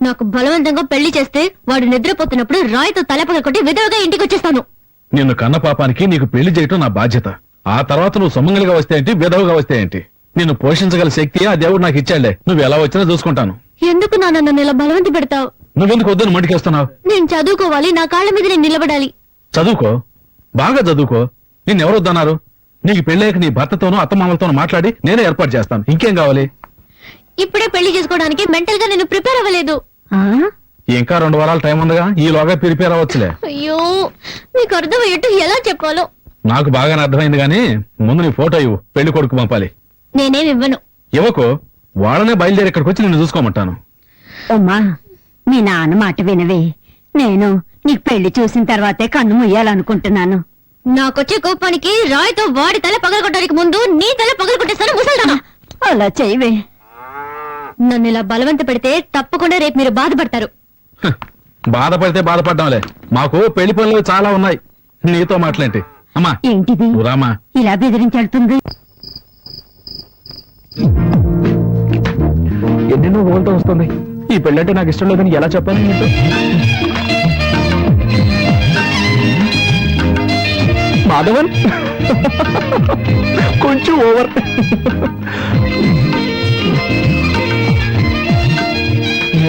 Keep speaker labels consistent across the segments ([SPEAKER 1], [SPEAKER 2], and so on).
[SPEAKER 1] నాకు బలవంతంగా పెళ్లి చేస్తే వాడు నిద్రపోతున్నప్పుడు రాయితో తలపగ కొట్టి విధవగా ఇంటికి వచ్చేస్తాను.
[SPEAKER 2] నిన్ను కన్న పాపానికి నీకు పెళ్లి చేయటం నా బాధ్యత. ఆ తర్వాత నువ్వు సుమంగలిగా వస్తే ఏంటి, విధవగా వస్తే ఏంటి, నిన్ను పోషించగల శక్తి ఆ దేవుడు నాకు ఇచ్చాడులే. నువ్వు ఎలా వచ్చినా చూసుకుంటాను.
[SPEAKER 1] ఎందుకు నాన్న నన్ను ఇలా బలవంత పెడతావు?
[SPEAKER 2] నువ్వెందుకు వద్దని మంటికేస్తున్నావు?
[SPEAKER 1] నేను చదువుకోవాలి, నా కాళ్ళ మీద నేను నిలబడాలి.
[SPEAKER 2] చదువుకో, బాగా చదువుకో. నిన్నెవరు వద్దన్నారు? నీకు పెళ్ళాక నీ భర్తతోనూ అత్తమామలతోనూ మాట్లాడి నేనే ఏర్పాటు చేస్తాను. ఇంకేం కావాలి?
[SPEAKER 1] ఇప్పుడే పెళ్లి చేసుకోవడానికి మెంటల్ గా నేను ప్రిపేర్ అవ్వలేదు.
[SPEAKER 2] ఇంకా 2 వారాల టైం ఉందిగా, ఈలోగా ప్రిపేర్ అవ్వచ్చులే.
[SPEAKER 1] అయ్యో, నీకు అర్థమయ్యేట్టు ఎలా చెప్పాలో.
[SPEAKER 2] నాకు బాగానే అర్థమైంది గానీ ముందు నీ ఫోటో ఇవ్వు, పెళ్లి కొడుకు పంపాలి.
[SPEAKER 1] నేనేం ఇవ్వను.
[SPEAKER 2] ఇవ్వకు, వాళ్ళనే బయలుదేరి ఇక్కడికి వచ్చి నిన్ను చూసుకోమంటాను.
[SPEAKER 3] అమ్మా, మీ నాన్న మాట వినవే. నేను నీకు పెళ్లి చూసిన తర్వాతే కన్ను ముయ్యాలనుకుంటున్నాను.
[SPEAKER 1] నాకొచ్చే కోపానికి రాయితో వాడి తల పగలగొట్టడానికి ముందు నీ తల పగలగొట్టేస్తాను ముసల్దానా.
[SPEAKER 3] అలా చేయవే.
[SPEAKER 1] నన్ను ఇలా బలవంత పెడితే తప్పకుండా రేపు మీరు బాధపడతారు.
[SPEAKER 2] హ, బాధపడితే బాధపడ్డాంలే. మాకు పెళ్లి పనులు చాలా ఉన్నాయి. నీతో మాట్లాంటి. అమ్మా
[SPEAKER 3] ఏంటిది
[SPEAKER 2] నువ్వు రామా.
[SPEAKER 3] ఇలా బెదిరించెళ్తుంది?
[SPEAKER 4] ఎన్నెన్నో ఊళ్ళతో వస్తుంది. ఈ పెళ్ళంటే నాకు ఇష్టం లేదని ఎలా చెప్పాను నీతో? మాధవన్ కొంచెం ఓవర్.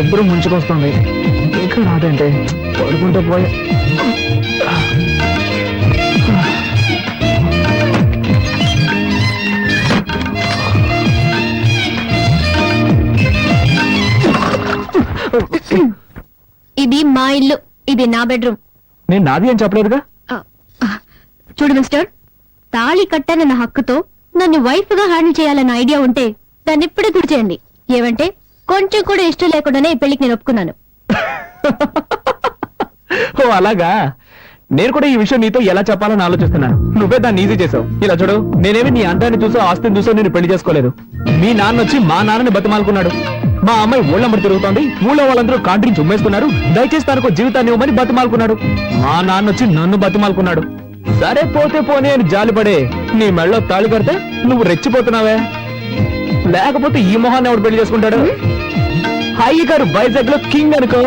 [SPEAKER 4] ఎప్పుడు ముంచుకొస్తుంది, ఇంకా రాదంటే పడుకుంటే పోయా.
[SPEAKER 1] ఇది మా ఇల్లు, ఇది నా బెడ్రూమ్.
[SPEAKER 4] నేను నాది అని చెప్పలేదుగా.
[SPEAKER 1] చూడు మిస్టర్, తాళి కట్టనన్న హక్కుతో నన్ను వైఫ్ గా హ్యాండిల్ చేయాలన్న ఐడియా ఉంటే దాన్ని ఇప్పుడే గుర్తు చేయండి. ఏమంటే కొంచెం కూడా ఇష్టం లేకుండానే ఈ పెళ్లికి నేను ఒప్పుకున్నాను.
[SPEAKER 4] ఓ అలాగా. నేను కూడా ఈ విషయం నీతో ఎలా చెప్పాలని ఆలోచిస్తున్నాను. నువ్వే దాన్ని ఈజీ చేసావు. ఇలా చూడు, నేనేమి నీ అందాన్ని చూసో ఆస్తిని చూసో నేను పెళ్లి చేసుకోలేదు. మీ నాన్న వచ్చి మా నాన్నని బతిమాలుకున్నాడు. మా అమ్మాయి ఊళ్ళమ్మడి తిరుగుతోంది, ఊళ్ళో వాళ్ళందరూ కాంట్రించి ఉమ్మేసుకున్నారు, దయచేసి తనకు జీవితాన్ని ఇవ్వమని బతిమాలుకున్నాడు. మా నాన్న వచ్చి నన్ను బతిమాలుకున్నాడు. సరే పోతే పోనీ అని జాలిపడే నీ మెళ్ళో తాళి కడితే నువ్వు రెచ్చిపోతున్నావే. లేకపోతే ఈ మొహాన్ని ఎవడు పెళ్లి చేసుకుంటాడు? హాయి గారు వైజాగ్ లో కింగ్ అనుకో.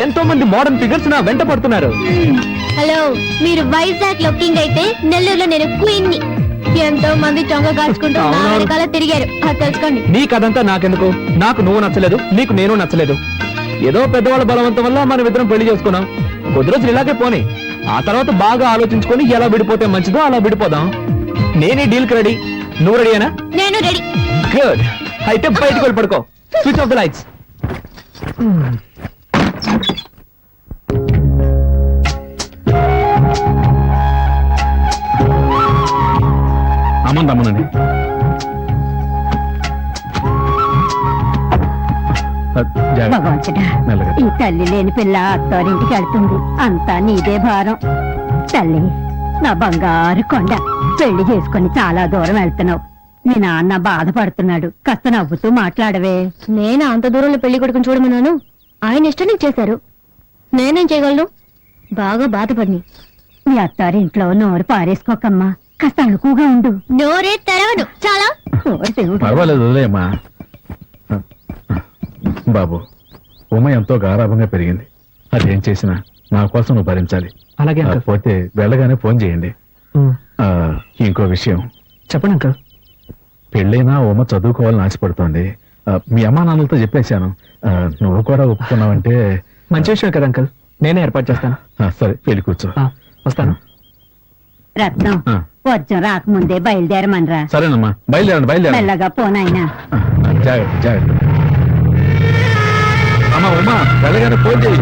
[SPEAKER 4] ఎంతో మంది మోడర్న్ ఫిగర్స్ నా వెంట పడుతున్నారు.
[SPEAKER 1] హలో, మీరు వైజాగ్ లో కింగ్ అయితే నెల్లూరులో నేను క్వీన్ ని. ఎంతో మంది చొంగ కాల్చుకుంటూ నా వెనకాల తిరిగారు, అది తెలుసుకోండి.
[SPEAKER 4] నీ కథంతా నాకెందుకు? నాకు నువ్వు నచ్చలేదు, నీకు నేను నచ్చలేదు. ఏదో పెద్దవాళ్ళ బలవంతం వల్ల మనం ఇద్దరం పెళ్లి చేసుకున్నాం. కొద్ది రోజులు ఇలాగే పోనీ, ఆ తర్వాత బాగా ఆలోచించుకొని ఎలా విడిపోతే మంచిదో అలా విడిపోదాం. నేనే డీల్ కి రెడీ. నువ్వు రెడీనా?
[SPEAKER 1] నేను రెడీ.
[SPEAKER 4] గుడ్. అయితే బయటకు వెళ్ళి పడుకో. Switch off the lights.
[SPEAKER 2] అమ్మని రమ్మనండి.
[SPEAKER 3] భగవంతుడా, ఈ తల్లి లేని పిల్ల అత్తారింటికి వెళ్తుంది. అంతా నీదే భారం. తల్లి, నా బంగారు కొండ, పెళ్లి చేసుకుని చాలా దూరం వెళ్తున్నావు. మీ నాన్న బాధపడుతున్నాడు, కాస్త నవ్వుతూ మాట్లాడవే.
[SPEAKER 1] నేను అంత దూరంలో పెళ్లి కొడుకుని చూడమన్నాను, ఆయన ఇష్టం నీకు చేశారు. నేనేం చేయగలను? బాగా బాధపడి.
[SPEAKER 3] మీ అత్తారింట్లో నోరు పారేసుకోకమ్మా, కాస్త అణుకుగా ఉండు.
[SPEAKER 1] నోరే తెరవను. చాలా
[SPEAKER 2] పర్వాలేదు, వదిలేయమ్మా. బాబు, ఉమ ఎంతో గారాభంగా పెరిగింది. అదేం చేసినా నా కోసం నువ్వు భరించాలి.
[SPEAKER 4] అలాగే
[SPEAKER 2] పోతే వెళ్ళగానే ఫోన్ చేయండి. ఇంకో విషయం
[SPEAKER 4] చెప్పండి అంకల్.
[SPEAKER 2] పెళ్ళైనా ఉమ చదువుకోవాలని ఆశపడుతోంది. మీ అమ్మా నాన్నలతో చెప్పేశాను. నువ్వు కూడా ఒప్పుకున్నావంటే
[SPEAKER 4] మంచి విషయం కదా అంకల్, నేనే ఏర్పాటు చేస్తాను.
[SPEAKER 2] సరే, వెళ్ళి కూర్చో.
[SPEAKER 4] వస్తాను.
[SPEAKER 3] రత్నం, వర్జం రాకముందే బయలుదేరమనరా.
[SPEAKER 2] సరేనమ్మా, బయలుదేరండి. బయలుదేరండి.
[SPEAKER 3] మెల్లగా పోనాయనా.
[SPEAKER 2] జాగ్రత్త జాగ్రత్త. అమ్మా ఉమా, వెళ్ళగానే ఫోన్ చేయి.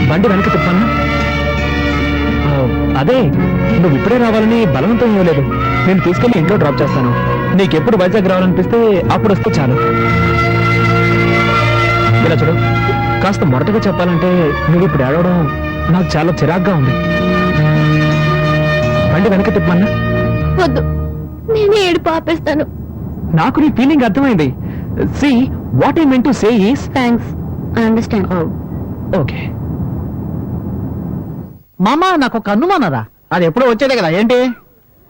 [SPEAKER 4] బండి వెనక తిప్పాను. అదే, నువ్వు ఇప్పుడే రావాలని బలవంతం ఇవ్వలేదు. నేను తీసుకెళ్లి ఇంట్లో డ్రాప్ చేస్తాను. నీకెప్పుడు వైజాగ్ రావాలనిపిస్తే అప్పుడు వస్తే చాలు. ఇలా చూడు, కాస్త మొరటగా చెప్పాలంటే నువ్వు ఇప్పుడు ఏడవడం నాకు చాలా చిరాగ్గా ఉంది. బండి వెనక తిప్పమన్నా.
[SPEAKER 1] వద్దు, నేనే ఏడుపు ఆపేస్తాను.
[SPEAKER 4] నాకు నీ ఫీలింగ్ అర్థమైంది. See what I meant to say is
[SPEAKER 1] thanks, I understand.
[SPEAKER 4] Okay.
[SPEAKER 5] మామ నాకు ఒక అనుమానరా, అది ఎప్పుడో వచ్చేదే కదా. ఏంటి?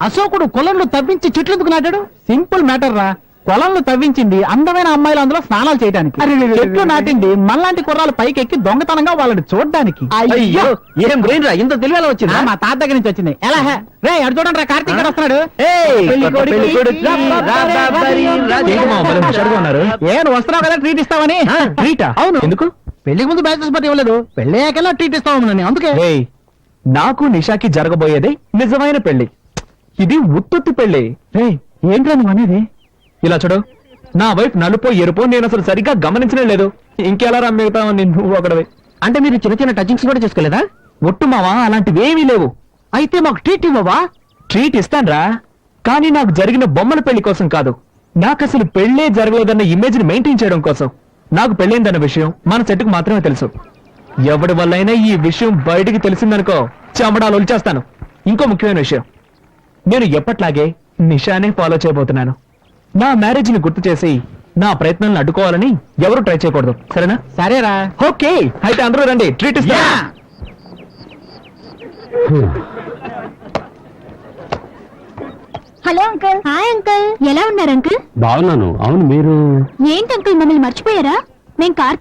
[SPEAKER 5] అశోకుడు కొలంలో తవ్వించి చెట్లు ఎందుకు నాటాడు? సింపుల్ మ్యాటర్ రా. కొలంలో తవ్వించింది అందమైన అమ్మాయిలు అందులో స్నానాలు చేయడానికి, చెట్లు నాటింది మనలాంటి కుర్రాలు పైకెక్కి దొంగతనంగా వాళ్ళని చూడడానికి.
[SPEAKER 4] అయ్యో, ఏం బ్రెయిన్ రా, ఇంత తెలివేలా వచ్చిందా?
[SPEAKER 5] మా తాత దగ్గర నుంచి వచ్చింది. ఎలా హే? రే అడు చూడండి రా, కార్తీక్ గారు వస్తున్నాడు.
[SPEAKER 4] ఏంటి మామ, భలే హుషారుగా ఉన్నారు.
[SPEAKER 5] ఏ నువ్వు వస్తున్నావు కదా ట్రీట్ ఇస్తావని.
[SPEAKER 4] ట్రీటా?
[SPEAKER 5] అవును.
[SPEAKER 4] ఎందుకు?
[SPEAKER 5] పెళ్లికి ముందు బ్యాచెస్ పట్టి ఇవ్వలేదు, పెళ్లి అయ్యాకెలా ట్రీట్ ఇస్తావు అందుకే.
[SPEAKER 4] ఏయ్, నాకు నిషాకి జరగబోయేది నిజమైన పెళ్లి. ఇది ఉత్తుత్తి పెళ్లి.
[SPEAKER 5] రే ఏంట్రా నువ్వు అనేది?
[SPEAKER 4] ఇలా చూడు, నా వైఫ్ నలుపో ఎరుపో నేను అసలు సరిగ్గా గమనించనే లేదు. ఇంకెలా రమ్మిగుతావని నువ్వు ఒకడవి.
[SPEAKER 5] అంటే మీరు చిన్న చిన్న టచింగ్స్ కూడా చేసుకోలేదా?
[SPEAKER 4] ఒట్టు మావా, అలాంటివేమీ లేవు.
[SPEAKER 5] అయితే మాకు ట్రీట్ ఇవ్వవా?
[SPEAKER 4] ట్రీట్ ఇస్తాన్రా, కానీ నాకు జరిగిన బొమ్మల పెళ్లి కోసం కాదు. నాకు అసలు పెళ్లే జరగలేదన్న ఇమేజ్ ని మెయింటైన్ చేయడం కోసం. నాకు పెళ్ళైందన్న విషయం మన సెట్కు మాత్రమే తెలుసు. ఎవడి వల్లైనా ఈ విషయం బయటికి తెలిసిందనుకో, చెమడాలు ఒలిచేస్తాను. ఇంకో ముఖ్యమైన విషయం, నేను ఎప్పట్లాగే నిషానే ఫాలో చేయబోతున్నాను. నా మ్యారేజ్ ని గుర్తు చేసి నా ప్రయత్నాలను అడ్డుకోవాలని ఎవరు ట్రై చేయకూడదు, సరేనా?
[SPEAKER 5] సరేరా.
[SPEAKER 4] ఓకే, అయితే అందరూ రండి, ట్రీట్ ఇస్తా.
[SPEAKER 1] Hello uncle. హాయ్ అంకుల్, ఎలా ఉన్నారు అంకుల్?
[SPEAKER 6] బాగున్నాను. అవును, మీరు?
[SPEAKER 1] ఏంటి అంకుల్ మమ్మల్ని మర్చిపోయారా? మేము కార్తీక్